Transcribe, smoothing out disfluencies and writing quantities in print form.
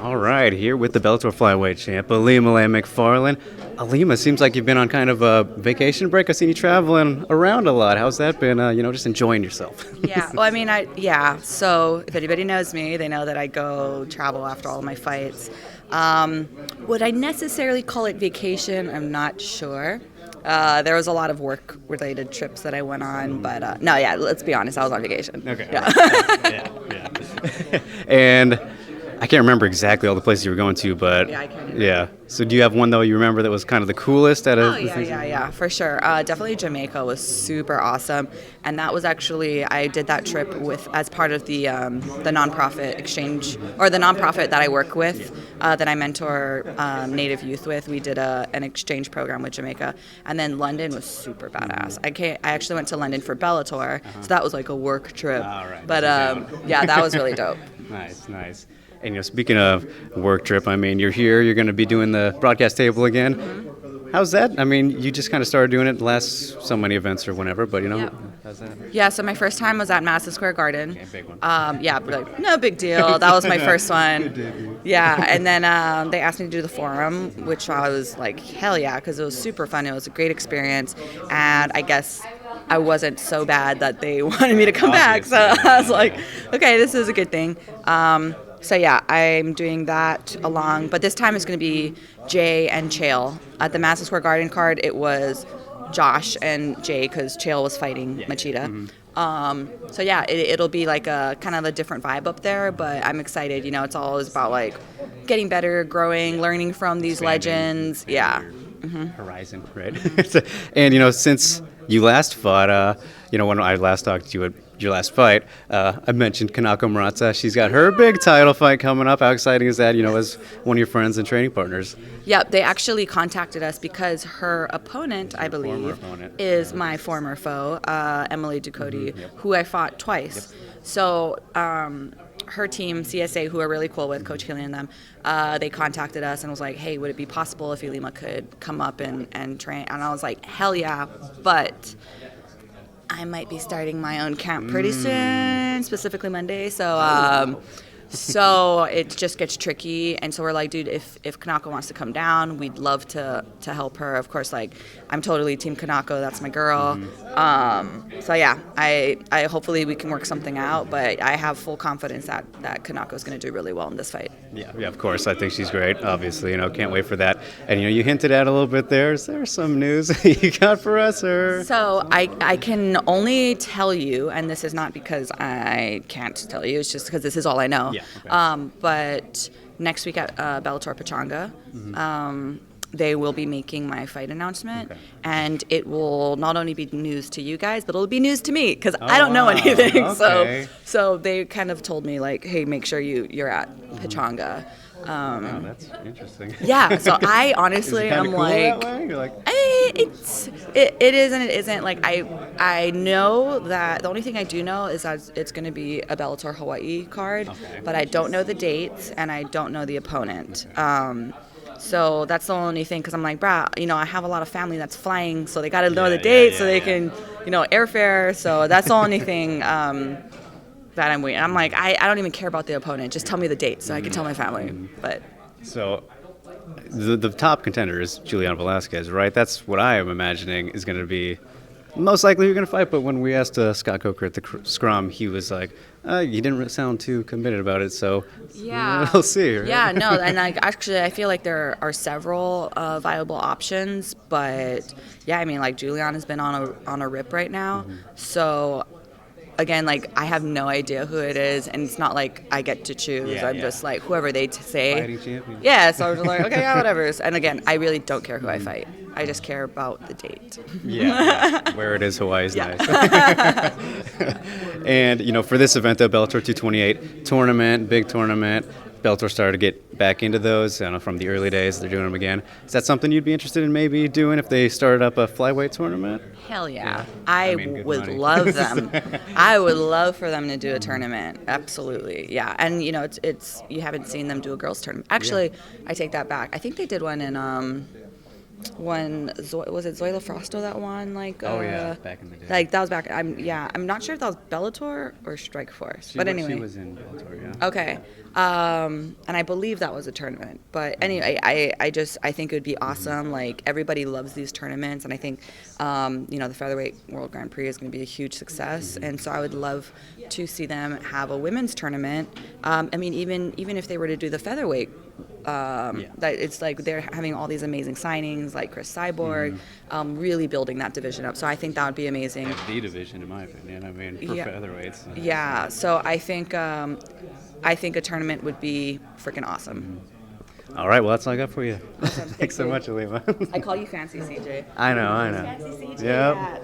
All right, here with the Bellator flyweight champ, Ilima-Lei Macfarlane. Alima, seems like you've been on kind of a vacation break. I've seen you traveling around a lot. How's that been? Just enjoying yourself. Yeah, well, I mean, so if anybody knows me, they know that I go travel after all of my fights. Would I necessarily call it vacation? I'm not sure. There was a lot of work-related trips that I went on, but no, yeah, let's be honest, I was on vacation. Okay. Yeah. Yeah. And I can't remember exactly all the places you were going to, but Yeah, I can't either. yeah. So do you have one though you remember that was kind of the coolest out of Oh, the yeah, things? yeah, for sure. Definitely Jamaica was super awesome, and that was actually I did that trip as part of the nonprofit exchange or the nonprofit that I work with, that I mentor Native youth with. We did an exchange program with Jamaica, and then London was super badass. I actually went to London for Bellator, so that was like a work trip. All right. But yeah, that was really dope. Nice. And speaking of work trip, I mean, you're here. You're going to be doing the broadcast table again. Mm-hmm. How's that? I mean, you just kind of started doing it the last so many events or whenever, but Yeah. how's that? Yeah, so my first time was at Madison Square Garden. Okay, big one. Yeah, but like, no big deal. That was my first one. Good debut. Yeah, and then they asked me to do the forum, which I was like, hell yeah, because it was super fun. It was a great experience, and I guess I wasn't so bad that they wanted me to come back. So Obviously, I was like, okay, this is a good thing. So yeah, I'm doing that along, but this time it's going to be Jay and Chael. At the Madison Square Garden card, it was Josh and Jay because Chael was fighting Machida. So yeah, it'll be like a kind of a different vibe up there, but I'm excited. It's always about like getting better, growing, learning from these legends. Yeah. Horizon, right? And since you last fought, when I last talked to you at your last fight, I mentioned Kanako Murata. She's got her big title fight coming up. How exciting is that? As one of your friends and training partners. Yep, they actually contacted us because her opponent, I believe, opponent. is my former foe, Emily Ducote, who I fought twice. So her team, CSA, who are really cool with Coach Healy and them, they contacted us and was like, hey, would it be possible if Ilima could come up and train? And I was like, hell yeah, but I might be starting my own camp pretty soon, specifically Monday. So it just gets tricky, and so we're like, dude, if Kanako wants to come down, we'd love to help her. Of course, like I'm totally team Kanako. That's my girl. So yeah, I hopefully we can work something out, but I have full confidence that Kanako is going to do really well in this fight. Yeah, of course. I think she's great. Obviously, can't wait for that. And you hinted at a little bit there. Is there some news you got for us, or? So I can only tell you, and this is not because I can't tell you, it's just because this is all I know. Yeah, okay. But next week at Bellator Pachanga, they will be making my fight announcement, and it will not only be news to you guys, but it'll be news to me because I don't know anything. Okay. So they kind of told me like, hey, make sure you're at Pachanga. Wow, that's interesting. Yeah, so I honestly Is it am kinda cool like, that way? You're like, it is and it isn't. Like I know that the only thing I do know is that it's going to be a Bellator Hawaii card, but I don't know the dates and I don't know the opponent. So that's the only thing because I'm like, brah, I have a lot of family that's flying, so they got to know the dates so they can, airfare. So that's the only thing that I'm waiting. I'm like, I don't even care about the opponent. Just tell me the date so I can tell my family. But so the top contender is Juliana Velasquez, right? That's what I am imagining is going to be most likely you're going to fight. But when we asked Scott Coker at the scrum, he was like, you didn't sound too committed about it. So yeah, we'll see. Right? Yeah, no, and actually I feel like there are several viable options. But yeah, I mean, like Juliana's been on a rip right now, so. Again, like I have no idea who it is, and it's not like I get to choose. I'm just like whoever they say. Fighting champion. Yeah, so I'm just like, okay, yeah, whatever. And again, I really don't care who I fight. I just care about the date. Yeah. Where it is, Hawaii is Yeah. nice. And for this event, though, Bellator 228 tournament, big tournament. Bellator started to get back into those from the early days. They're doing them again. Is that something you'd be interested in maybe doing if they started up a flyweight tournament? Hell yeah. I good would money. love them. I would love for them to do a tournament. Absolutely. Yeah. And it's you haven't seen them do a girls tournament. Actually, I take that back. I think they did one in when was it Zoila Frosto that won? Like, Oh yeah, back in the day. like that was back. I'm not sure if that was Bellator or Strikeforce, but anyway. She was in Bellator, yeah. Okay. And I believe that was a tournament. But anyway, I think it would be awesome. Like, everybody loves these tournaments, and I think, the Featherweight World Grand Prix is going to be a huge success. And so I would love to see them have a women's tournament. I mean, even if they were to do the featherweight, that it's like they're having all these amazing signings, like Chris Cyborg, really building that division up. So I think that would be amazing. The division, in my opinion. I mean, for featherweights. Yeah. So I think a tournament would be freaking awesome. All right, well, that's all I got for you. Thanks so much, Ilima. I call you Fancy CJ. I know. Fancy CJ. Yep. Yeah.